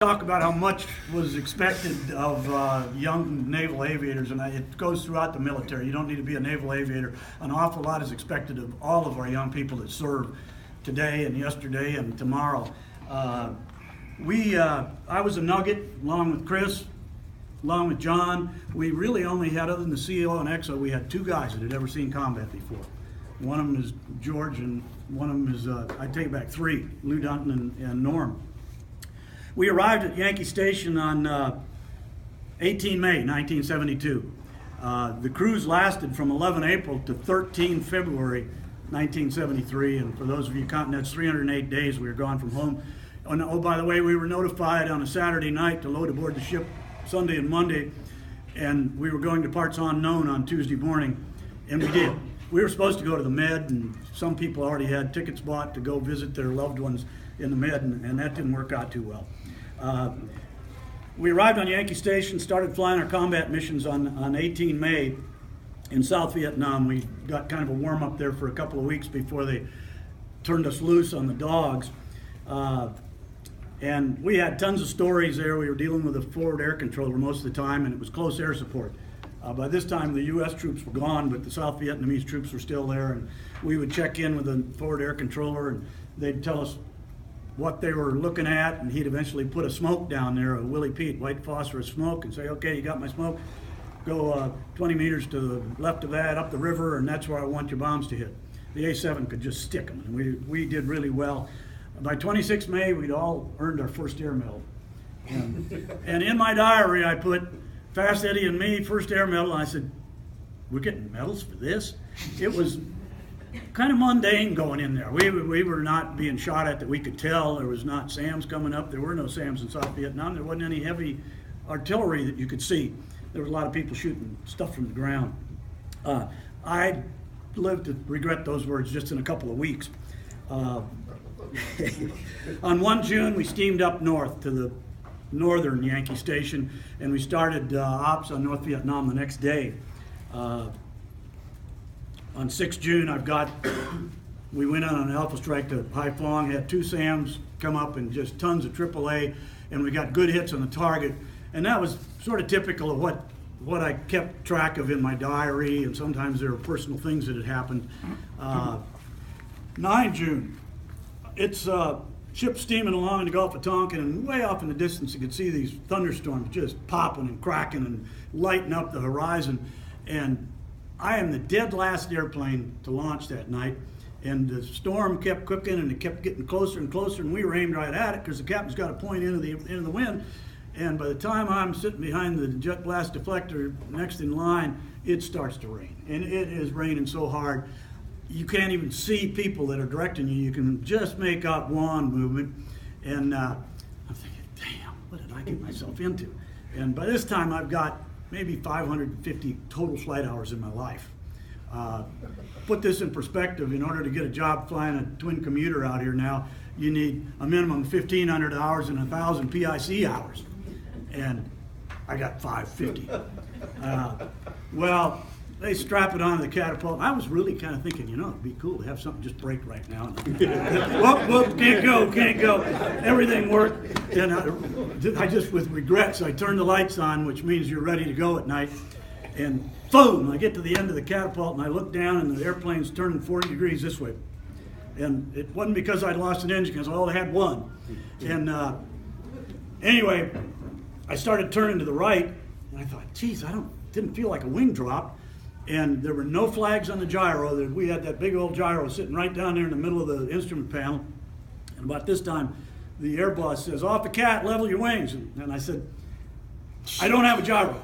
talk about how much was expected of young naval aviators, and it goes throughout the military. You don't need to be a naval aviator. An awful lot is expected of all of our young people that serve today and yesterday and tomorrow. I was a nugget along with Chris, along with John. We really only had, other than the CO and XO, we had two guys that had ever seen combat before. One of them is George, and one of them is, I take it back, three, Lou Dunton and Norm. We arrived at Yankee Station on 18 May 1972. The cruise lasted from 11 April to 13 February 1973, and for those of you counting, that's 308 days we were gone from home. Oh, by the way, we were notified on a Saturday night to load aboard the ship Sunday and Monday, and we were going to parts unknown on Tuesday morning, and we did. We were supposed to go to the Med, and some people already had tickets bought to go visit their loved ones in the Med, and that didn't work out too well. We arrived on Yankee Station, started flying our combat missions on 18 May in South Vietnam. We got kind of a warm-up there for a couple of weeks before they turned us loose on the dogs. And we had tons of stories there. We were dealing with a forward air controller most of the time, and it was close air support. By this time, the U.S. troops were gone, but the South Vietnamese troops were still there, and we would check in with the forward air controller, and they'd tell us what they were looking at, and he'd eventually put a smoke down there, a Willie Pete, white phosphorus smoke, and say, okay, you got my smoke, go 20 meters to the left of that, up the river, and that's where I want your bombs to hit. The A-7 could just stick them, and we did really well. By 26 May, we'd all earned our first air medal. And in my diary, I put Fast Eddie and me, first air medal, and I said, we're getting medals for this? It was kind of mundane going in there. We were not being shot at that we could tell. There was not SAMs coming up. There were no SAMs in South Vietnam. There wasn't any heavy artillery that you could see. There was a lot of people shooting stuff from the ground. I lived to regret those words just in a couple of weeks. On 1 June, we steamed up north to the northern Yankee Station, and we started ops on North Vietnam the next day. On 6 June, we went on an Alpha strike to Haiphong, had 2 SAMs come up and just tons of AAA, and we got good hits on the target. And that was sort of typical of what I kept track of in my diary, and sometimes there were personal things that had happened. 9 June, it's ship steaming along in the Gulf of Tonkin, and way off in the distance you could see these thunderstorms just popping and cracking and lighting up the horizon. And I am the dead last airplane to launch that night, and the storm kept cooking and it kept getting closer and closer, and we were aimed right at it because the captain's got to point into the wind. And by the time I'm sitting behind the jet blast deflector next in line, it starts to rain, and it is raining so hard you can't even see people that are directing you. You can just make out wand movement. And I'm thinking, damn, what did I get myself into? And by this time, I've got maybe 550 total flight hours in my life. Put this in perspective, in order to get a job flying a twin commuter out here now, you need a minimum of 1,500 hours and 1,000 PIC hours. And I got 550. Well, they strap it onto the catapult. I was really kind of thinking, it'd be cool to have something just break right now. Whoop, can't go. Everything worked. And I just, with regrets, I turned the lights on, which means you're ready to go at night. And boom, I get to the end of the catapult, and I look down, and the airplane's turning 40 degrees this way. And it wasn't because I'd lost an engine, because I only had one. And anyway, I started turning to the right, and I thought, geez, didn't feel like a wing drop. And there were no flags on the gyro. We had that big old gyro sitting right down there in the middle of the instrument panel. And about this time, the air boss says, off the cat, level your wings. And I said, I don't have a gyro.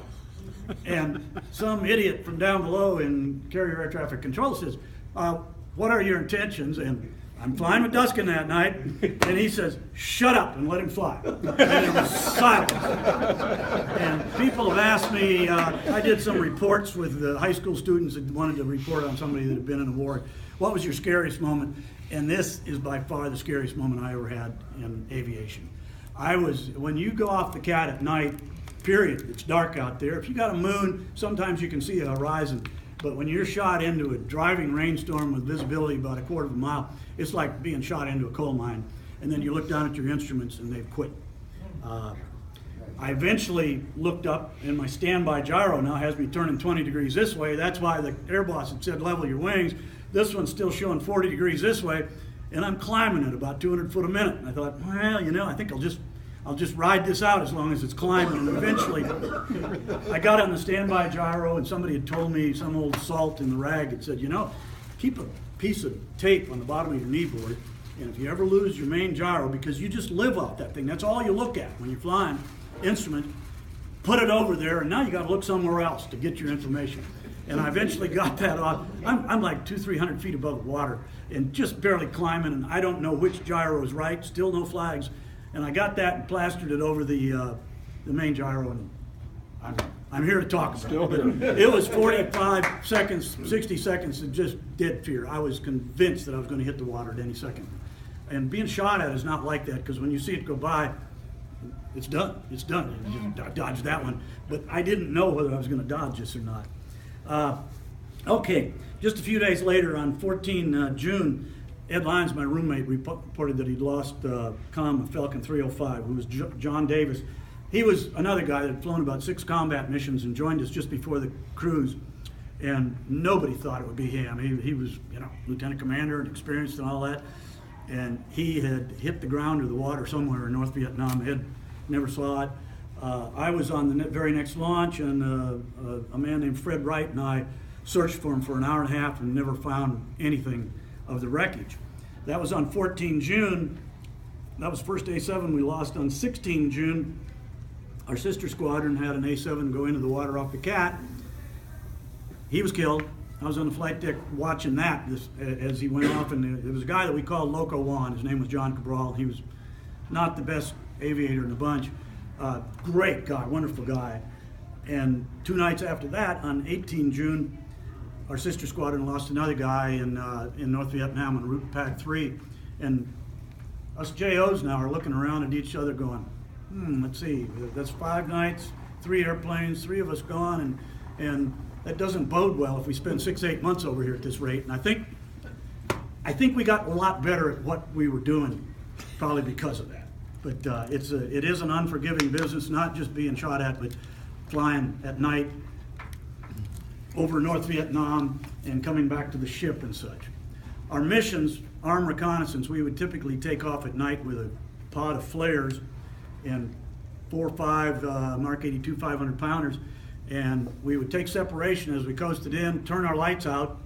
And some idiot from down below in Carrier Air Traffic Control says, what are your intentions? And I'm flying with Duskin that night, and he says, shut up and let him fly. And it was silence. And people have asked me, I did some reports with the high school students that wanted to report on somebody that had been in a war. What was your scariest moment? And this is by far the scariest moment I ever had in aviation. When you go off the cat at night, period, it's dark out there. If you got a moon, sometimes you can see a horizon. But when you're shot into a driving rainstorm with visibility about a quarter of a mile, it's like being shot into a coal mine. And then you look down at your instruments and they've quit. I eventually looked up, and my standby gyro now has me turning 20 degrees this way. That's why the air boss had said level your wings. This one's still showing 40 degrees this way, and I'm climbing at about 200 foot a minute. And I thought, well, you know, I think I'll just ride this out as long as it's climbing. And eventually, I got on the standby gyro, and somebody had told me, some old salt in the rag had said, you know, keep a piece of tape on the bottom of your knee board, and if you ever lose your main gyro, because you just live off that thing, that's all you look at when you're flying instrument, put it over there, and now you got to look somewhere else to get your information. And I eventually got that off. I'm like 200-300 feet above the water and just barely climbing, and I don't know which gyro is right, still no flags. And I got that and plastered it over the main gyro, and I'm here to talk about it. But it was 45 seconds, 60 seconds of just dead fear. I was convinced that I was going to hit the water at any second. And being shot at is not like that, because when you see it go by, it's done. It's done. You just dodged that one. But I didn't know whether I was going to dodge this or not. Okay, just a few days later, on 14 June, Ed Lyons, my roommate, reported that he'd lost comm of Falcon 305, who was John Davis. He was another guy that had flown about 6 combat missions and joined us just before the cruise. And nobody thought it would be him. He was, you know, lieutenant commander and experienced and all that. And he had hit the ground or the water somewhere in North Vietnam. Ed never saw it. I was on the very next launch, and a man named Fred Wright and I searched for him for an hour and a half and never found anything of the wreckage. That was on 14 June. That was first A7 we lost. On 16 June, our sister squadron had an A7 go into the water off the Cat. He was killed. I was on the flight deck watching that as he went off, and there was a guy that we called Loco Juan. His name was John Cabral. He was not the best aviator in the bunch. Great guy, wonderful guy. And 2 nights after that, on 18 June, our sister squadron lost another guy in North Vietnam on route Pac 3. And us JOs now are looking around at each other going, let's see, that's 5 nights, 3 airplanes, 3 of us gone, and that doesn't bode well if we spend 6-8 months over here at this rate. And I think we got a lot better at what we were doing, probably because of that. But it is an unforgiving business, not just being shot at, but flying at night over North Vietnam and coming back to the ship and such. Our missions, armed reconnaissance, we would typically take off at night with a pod of flares and 4 or 5 Mark 82 500-pounders, and we would take separation as we coasted in, turn our lights out,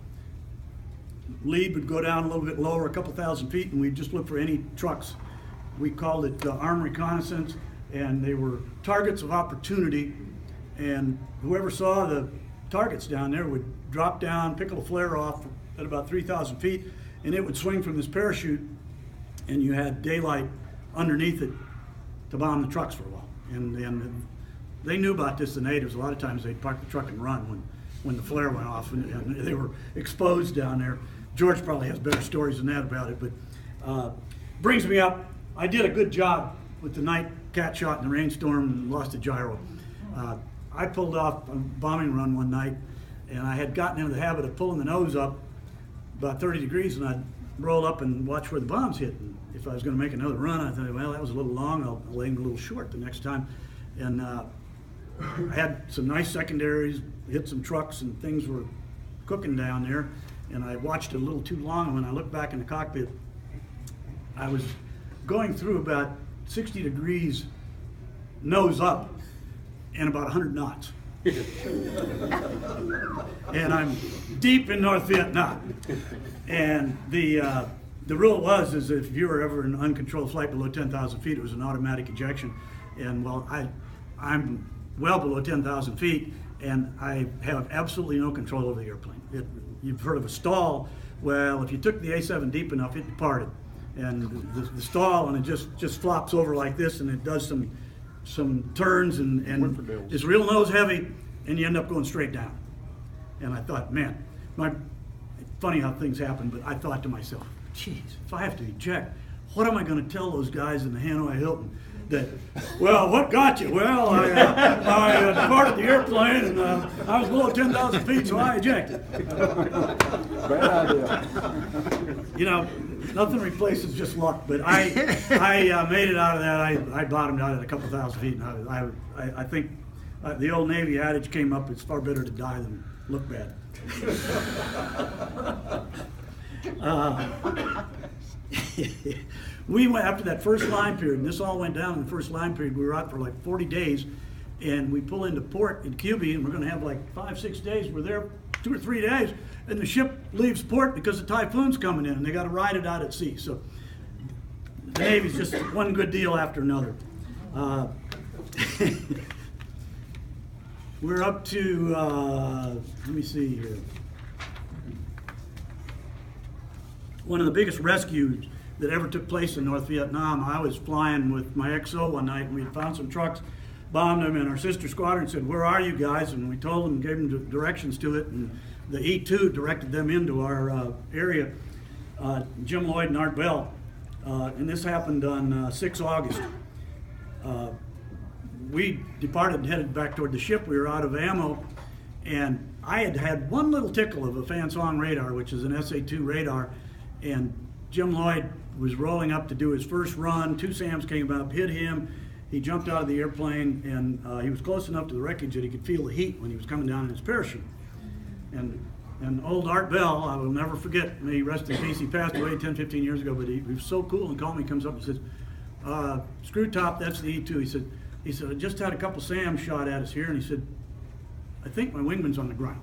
lead would go down a little bit lower, a couple thousand feet, and we'd just look for any trucks. We called it armed reconnaissance, and they were targets of opportunity, and whoever saw the targets down there would drop down, pick a flare off at about 3,000 feet, and it would swing from this parachute, and you had daylight underneath it to bomb the trucks for a while. And they knew about this, the natives. A lot of times they'd park the truck and run when the flare went off, and they were exposed down there. George probably has better stories than that about it, but brings me up. I did a good job with the night cat shot in the rainstorm and lost a gyro. I pulled off a bombing run one night, and I had gotten into the habit of pulling the nose up about 30 degrees, and I'd roll up and watch where the bombs hit. And if I was going to make another run, I thought, well, that was a little long. I'll aim a little short the next time. And I had some nice secondaries, hit some trucks, and things were cooking down there. And I watched it a little too long, and when I looked back in the cockpit, I was going through about 60 degrees nose up and about 100 knots. And I'm deep in North Vietnam. And the rule is if you were ever in an uncontrolled flight below 10,000 feet, it was an automatic ejection. And well, I'm well below 10,000 feet, and I have absolutely no control over the airplane. You've heard of a stall. Well, if you took the A7 deep enough, it departed. And the stall, and it just flops over like this, and it does some turns and is real nose heavy, and you end up going straight down. And I thought, man, funny how things happen, but I thought to myself, geez, if I have to eject, what am I going to tell those guys in the Hanoi Hilton? that, well, what got you? Well, I departed the airplane and I was below 10,000 feet, so I ejected. Bad idea. You know, nothing replaces just luck, but I made it out of that. I bottomed out at a couple thousand feet, and I think the old Navy adage came up, it's far better to die than look bad. We went after that first line period, and this all went down in the first line period. We were out for like 40 days, and we pull into port in QB, and we're going to have like 5-6 days. We're there 2 or 3 days, and the ship leaves port because the typhoon's coming in, and they got to ride it out at sea. So the Navy's just one good deal after another. We're up to, let me see here. One of the biggest rescues that ever took place in North Vietnam. I was flying with my XO one night, and we found some trucks, bombed them, and our sister squadron said, "Where are you guys?" And we told them, gave them directions to it, and the E-2 directed them into our area. Jim Lloyd and Art Bell, and this happened on 6 August. We departed and headed back toward the ship. We were out of ammo, and I had one little tickle of a Fansong radar, which is an SA-2 radar, and Jim Lloyd was rolling up to do his first run. 2 SAMs came up, hit him. He jumped out of the airplane, and he was close enough to the wreckage that he could feel the heat when he was coming down in his parachute. And old Art Bell, I will never forget, may he rest in peace, he passed away 10, 15 years ago, but he was so cool and calm. He comes up and says, "Screw top, that's the E-2. He said, "I just had a couple SAMs shot at us here," and he said, "I think my wingman's on the ground."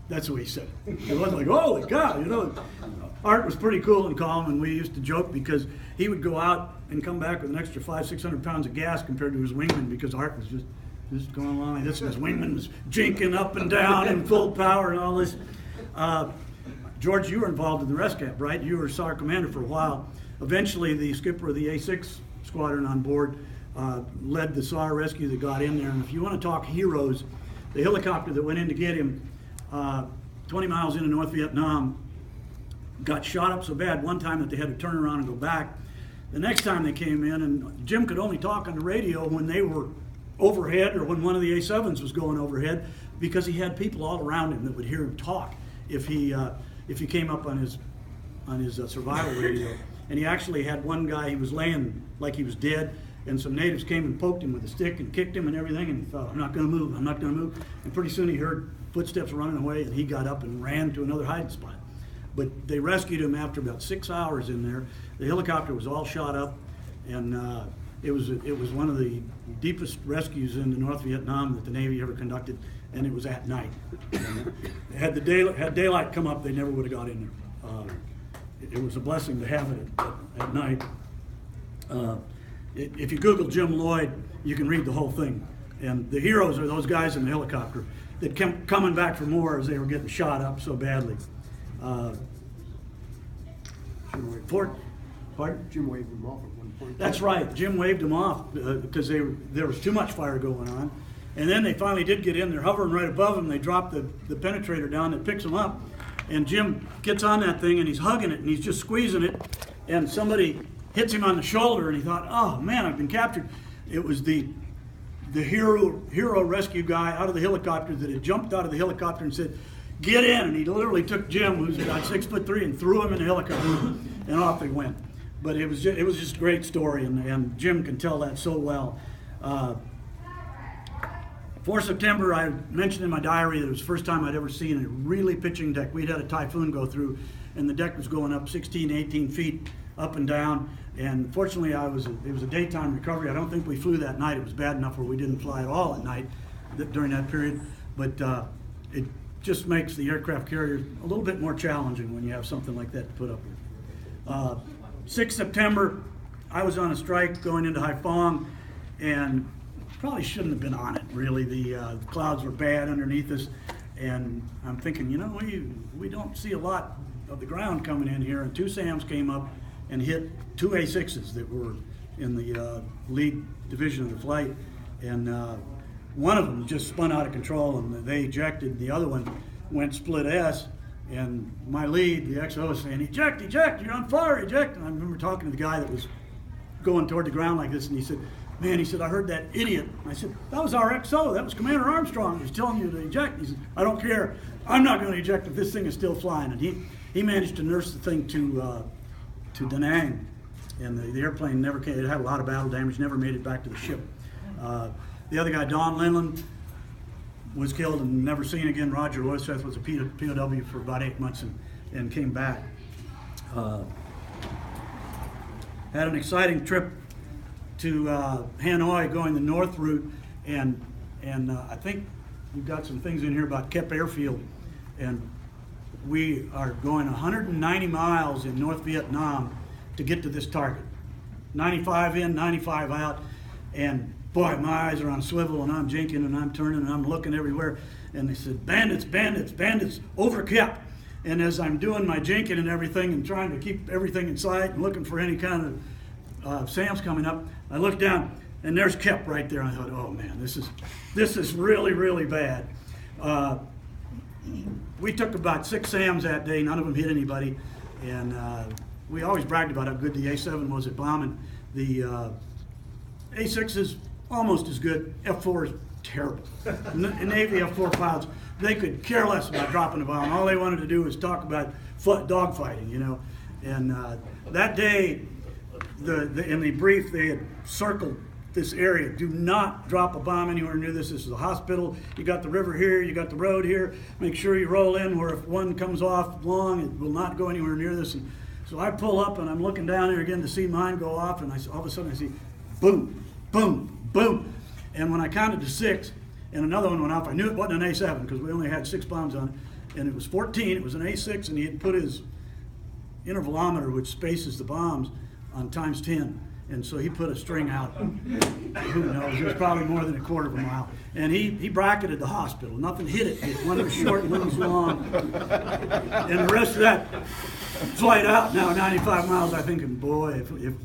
That's what he said. It wasn't like, holy cow, you know. Art was pretty cool and calm, and we used to joke because he would go out and come back with an extra 500-600 pounds of gas compared to his wingman, because Art was just going along like this, and his wingman was jinking up and down in full power and all this. George, you were involved in the rescue, right? You were SAR commander for a while. Eventually, the skipper of the A6 squadron on board led the SAR rescue that got in there. And if you want to talk heroes, the helicopter that went in to get him 20 miles into North Vietnam got shot up so bad one time that they had to turn around and go back. The next time they came in, and Jim could only talk on the radio when they were overhead or when one of the A7s was going overhead, because he had people all around him that would hear him talk if he came up on his survival radio. And he actually had one guy, he was laying like he was dead, and some natives came and poked him with a stick and kicked him and everything, and he thought, "I'm not going to move, I'm not going to move." And pretty soon he heard footsteps running away, and he got up and ran to another hiding spot. But they rescued him after about 6 hours in there. The helicopter was all shot up, and it was one of the deepest rescues into North Vietnam that the Navy ever conducted, and it was at night. Had daylight come up, they never would have got in there. It was a blessing to have it at night. If you Google Jim Lloyd, you can read the whole thing. And the heroes are those guys in the helicopter that kept coming back for more as they were getting shot up so badly. Pardon? Jim waved him off at one point. That's right. Jim waved them off because there was too much fire going on. And then they finally did get in. They're hovering right above him. They drop the penetrator down that picks them up. And Jim gets on that thing, and he's hugging it, and he's just squeezing it. And somebody hits him on the shoulder, and he thought, "Oh, man, I've been captured." It was the hero rescue guy out of the helicopter that had jumped out of the helicopter and said, "Get in," and he literally took Jim, who's about 6'3", and threw him in the helicopter, and off they went. But it was just a great story, and Jim can tell that so well. 4 September, I mentioned in my diary that it was the first time I'd ever seen a really pitching deck. We'd had a typhoon go through, and the deck was going up 16, 18 feet up and down. And fortunately, it was a daytime recovery. I don't think we flew that night. It was bad enough where we didn't fly at all at night during that period. But it just makes the aircraft carrier a little bit more challenging when you have something like that to put up with. 6 September, I was on a strike going into Haiphong, and probably shouldn't have been on it, really. The clouds were bad underneath us, and I'm thinking, we don't see a lot of the ground coming in here, and 2 SAMs came up and hit 2 A6s that were in the lead division of the flight, and one of them just spun out of control, and they ejected. The other one went split S, and my lead, the XO, was saying, "Eject, eject, you're on fire, eject." And I remember talking to the guy that was going toward the ground like this, and he said, man, he said, I heard that idiot. I said, that was our XO. That was Commander Armstrong. He was telling you to eject. He said, I don't care. I'm not going to eject if this thing is still flying. And he managed to nurse the thing to Da Nang. And the airplane never came. It had a lot of battle damage, never made it back to the ship. The other guy, Don Linland, was killed and never seen again. Roger Loiseth was a POW for about 8 months and came back. Had an exciting trip to Hanoi, going the north route, and I think we've got some things in here about Kep Airfield, and we are going 190 miles in North Vietnam to get to this target. 95 in, 95 out, and boy, my eyes are on a swivel, and I'm jinking, and I'm turning, and I'm looking everywhere, and they said, bandits, bandits, bandits, over Kep. And as I'm doing my jinking and everything and trying to keep everything in sight and looking for any kind of SAMs coming up, I looked down and there's Kep right there. I thought, oh man, this is really, really bad. We took about 6 SAMs that day. None of them hit anybody. And we always bragged about how good the A7 was at bombing. The A6 is almost as good. F4 is terrible. Navy F4 pilots, they could care less about dropping a bomb. All they wanted to do was talk about dogfighting, you know. And that day, in the brief, they had circled this area. Do not drop a bomb anywhere near this. This is a hospital. You got the river here. You got the road here. Make sure you roll in where if one comes off long, it will not go anywhere near this. And so I pull up and I'm looking down here again to see mine go off, and all of a sudden I see boom, boom, boom. And when I counted to 6 and another one went off, I knew it wasn't an A7 because we only had 6 bombs on it. And it was 14. It was an A6, and he had put his intervalometer, which spaces the bombs, on times 10. And so he put a string out. Who knows? It was probably more than a quarter of a mile. And he bracketed the hospital. Nothing hit it. One was short, one was long. And the rest of that flight out now, 95 miles, I think, and boy,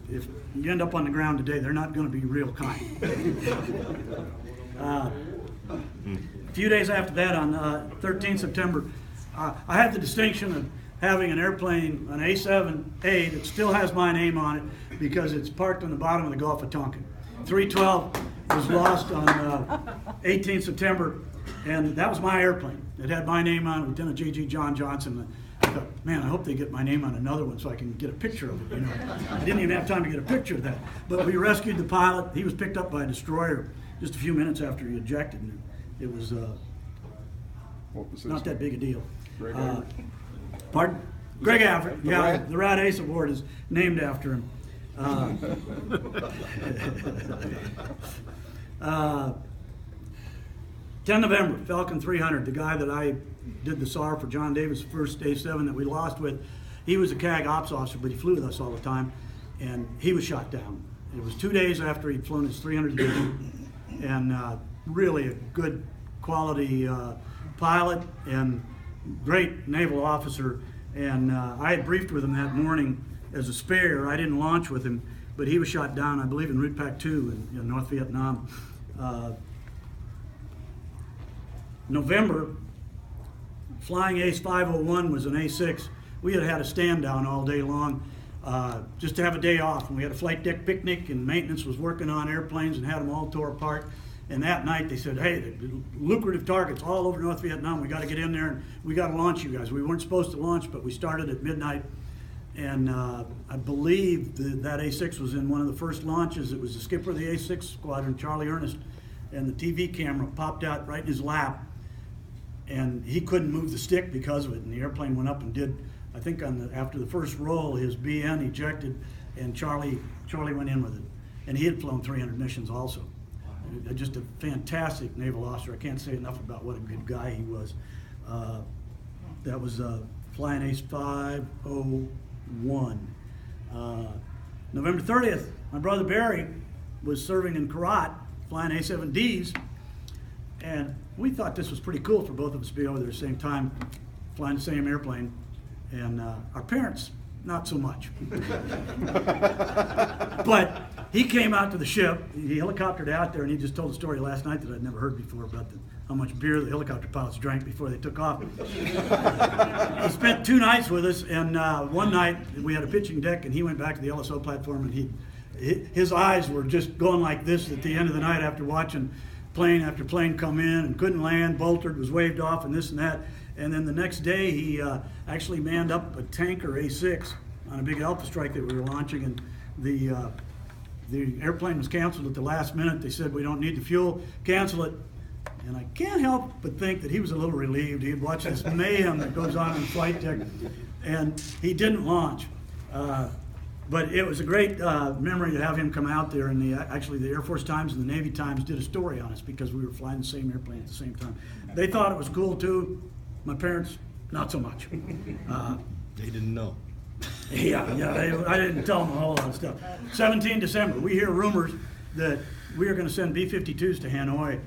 if you end up on the ground today, they're not going to be real kind. A few days after that, on 13 September, I had the distinction of having an airplane, an A7A, that still has my name on it because it's parked on the bottom of the Gulf of Tonkin. 312 was lost on 18 September, and that was my airplane. It had my name on it, Lieutenant J.G. John Johnson. I thought, man, I hope they get my name on another one so I can get a picture of it, you know. I didn't even have time to get a picture of that. But we rescued the pilot. He was picked up by a destroyer just a few minutes after he ejected, and it was not that big a deal. Pardon? Greg Averitt. Yeah, the Rat Ace Award is named after him. 10 November, Falcon 300, the guy that I did the SAR for John Davis, first A7 that we lost with, he was a CAG ops officer, but he flew with us all the time, and he was shot down. It was 2 days after he'd flown his 300 division, and really a good quality pilot and great naval officer. And I had briefed with him that morning as a spare. I didn't launch with him, but he was shot down, I believe, in Route Pac 2 in North Vietnam. November, Flying Ace 501 was an A6. We had had a stand down all day long just to have a day off. And we had a flight deck picnic, and maintenance was working on airplanes and had them all tore apart. And that night they said, hey, lucrative targets all over North Vietnam. We got to get in there and we got to launch you guys. We weren't supposed to launch, but we started at midnight. And I believe that A6 was in one of the first launches. It was the skipper of the A6 squadron, Charlie Ernest, and the TV camera popped out right in his lap. And he couldn't move the stick because of it. And the airplane went up and did, I think after the first roll, his BN ejected, and Charlie went in with it. And he had flown 300 missions also. Just a fantastic naval officer. I can't say enough about what a good guy he was. That was Flying Ace 501. November 30th, my brother Barry was serving in Korat, flying A7Ds, and we thought this was pretty cool for both of us to be over there at the same time, flying the same airplane, and our parents, not so much. But he came out to the ship, he helicoptered out there, and he just told a story last night that I'd never heard before about how much beer the helicopter pilots drank before they took off. He spent 2 nights with us, and one night we had a pitching deck, and he went back to the LSO platform, and his eyes were just going like this at the end of the night after watching plane after plane come in and couldn't land, bolted, was waved off, and this and that. And then the next day, he actually manned up a tanker A6 on a big Alpha strike that we were launching, and the airplane was canceled at the last minute. They said, we don't need the fuel, cancel it. And I can't help but think that he was a little relieved. He had watched this mayhem that goes on in the flight deck, and he didn't launch. But it was a great memory to have him come out there, and actually the Air Force Times and the Navy Times did a story on us because we were flying the same airplane at the same time. They thought it was cool too. My parents, not so much. They didn't know. Yeah, I didn't tell them a whole lot of stuff. 17 December, we hear rumors that we are going to send B-52s to Hanoi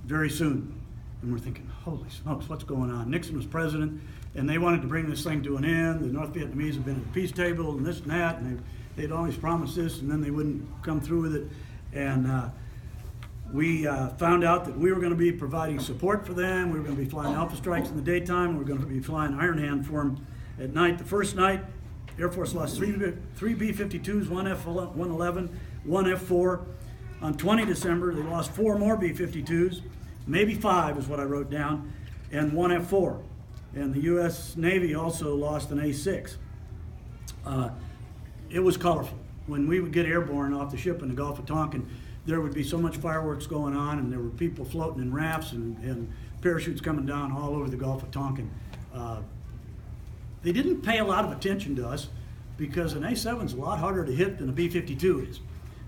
very soon. And we're thinking, holy smokes, what's going on? Nixon was president, and they wanted to bring this thing to an end. The North Vietnamese have been at the peace table and this and that, and they'd always promised this, and then they wouldn't come through with it. And we found out that we were going to be providing support for them. We were going to be flying Alpha strikes in the daytime. We were going to be flying Iron Hand for them at night. The first night, Air Force lost three B-52s, one F-111, one F-4. On 20 December, they lost 4 more B-52s, maybe 5 is what I wrote down, and one F-4. And the U.S. Navy also lost an A-6. It was colorful. When we would get airborne off the ship in the Gulf of Tonkin, there would be so much fireworks going on, and there were people floating in rafts and parachutes coming down all over the Gulf of Tonkin. They didn't pay a lot of attention to us because an A-7 is a lot harder to hit than a B-52 is.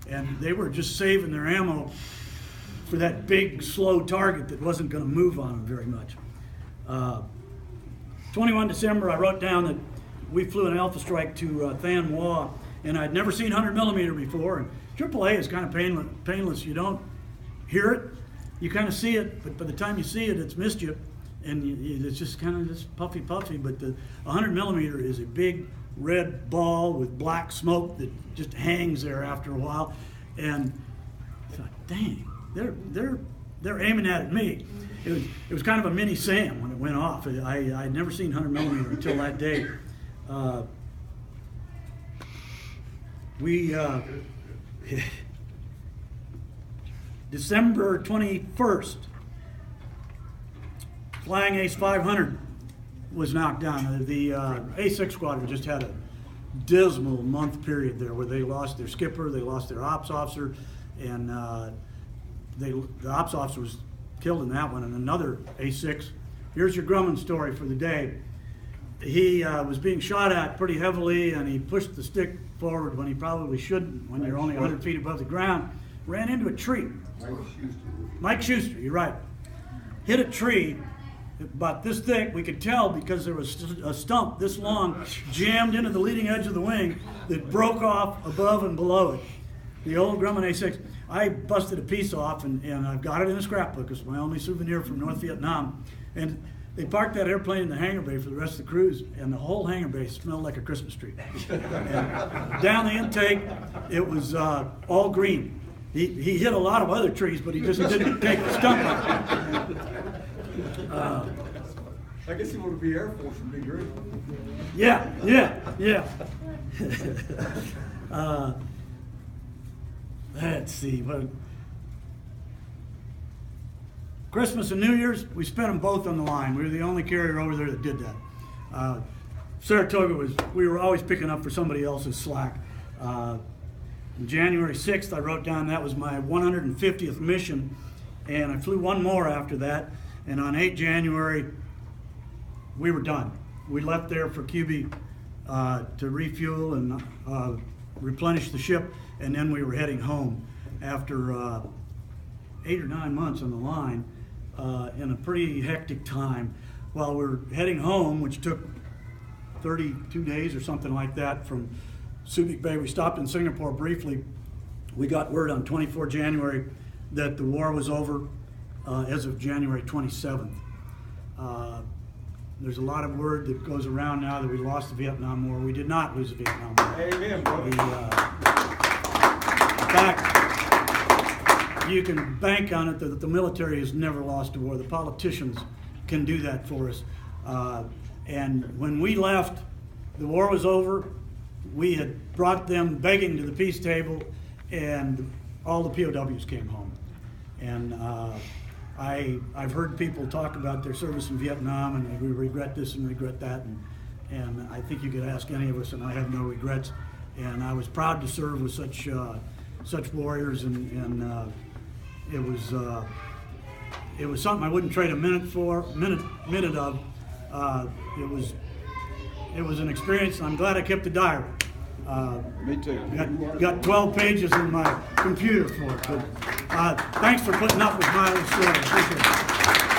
And they were just saving their ammo for that big, slow target that wasn't going to move on them very much. 21 December, I wrote down that we flew an Alpha strike to Than Hoa, and I'd never seen 100 millimeter before. And AAA is kind of painless. You don't hear it, you kind of see it, but by the time you see it, it's missed you. And it's just kind of just puffy. But the 100 millimeter is a big red ball with black smoke that just hangs there after a while. And I thought, dang, they're aiming at me. It was kind of a mini SAM when it went off. I'd never seen 100 millimeter until that day. December 21st, Flying Ace 500 was knocked down. The A6 squadron just had a dismal month period there where they lost their skipper, they lost their ops officer, and the ops officer was killed in that one, and another A6. Here's your Grumman story for the day. He was being shot at pretty heavily, and he pushed the stick forward when he probably shouldn't, when you're only 100 feet above the ground. Ran into a tree. Mike Schuster, you're right. Hit a tree about this thick. We could tell because there was a stump this long jammed into the leading edge of the wing that broke off above and below it. The old Grumman A6. I busted a piece off, and I've got it in a scrapbook. It's my only souvenir from North Vietnam. And they parked that airplane in the hangar bay for the rest of the cruise, and the whole hangar bay smelled like a Christmas tree. And down the intake, it was all green. He hit a lot of other trees, but he just didn't take the stump out. I guess you want to be Air Force and be great. Yeah. Let's see. Christmas and New Year's, we spent them both on the line. We were the only carrier over there that did that. Saratoga we were always picking up for somebody else's slack. January 6th, I wrote down that was my 150th mission, and I flew one more after that. And on 8 January, we were done. We left there for QB to refuel and replenish the ship, and then we were heading home after 8 or 9 months on the line in a pretty hectic time. While we were heading home, which took 32 days or something like that from Subic Bay, we stopped in Singapore briefly. We got word on 24 January that the war was over as of January 27th. There's a lot of word that goes around now that we lost the Vietnam War. We did not lose the Vietnam War. Amen, brother. In fact, you can bank on it that the military has never lost a war. The politicians can do that for us. And when we left, the war was over. we had brought them begging to the peace table, and all the POWs came home. And I've heard people talk about their service in Vietnam, and we regret this and regret that, and I think you could ask any of us, and I have no regrets. And I was proud to serve with such warriors, and it was something I wouldn't trade a minute of. It was an experience, and I'm glad I kept a diary. Me too. Got 12 pages in my computer for it. But thanks for putting up with my little story. Appreciate it.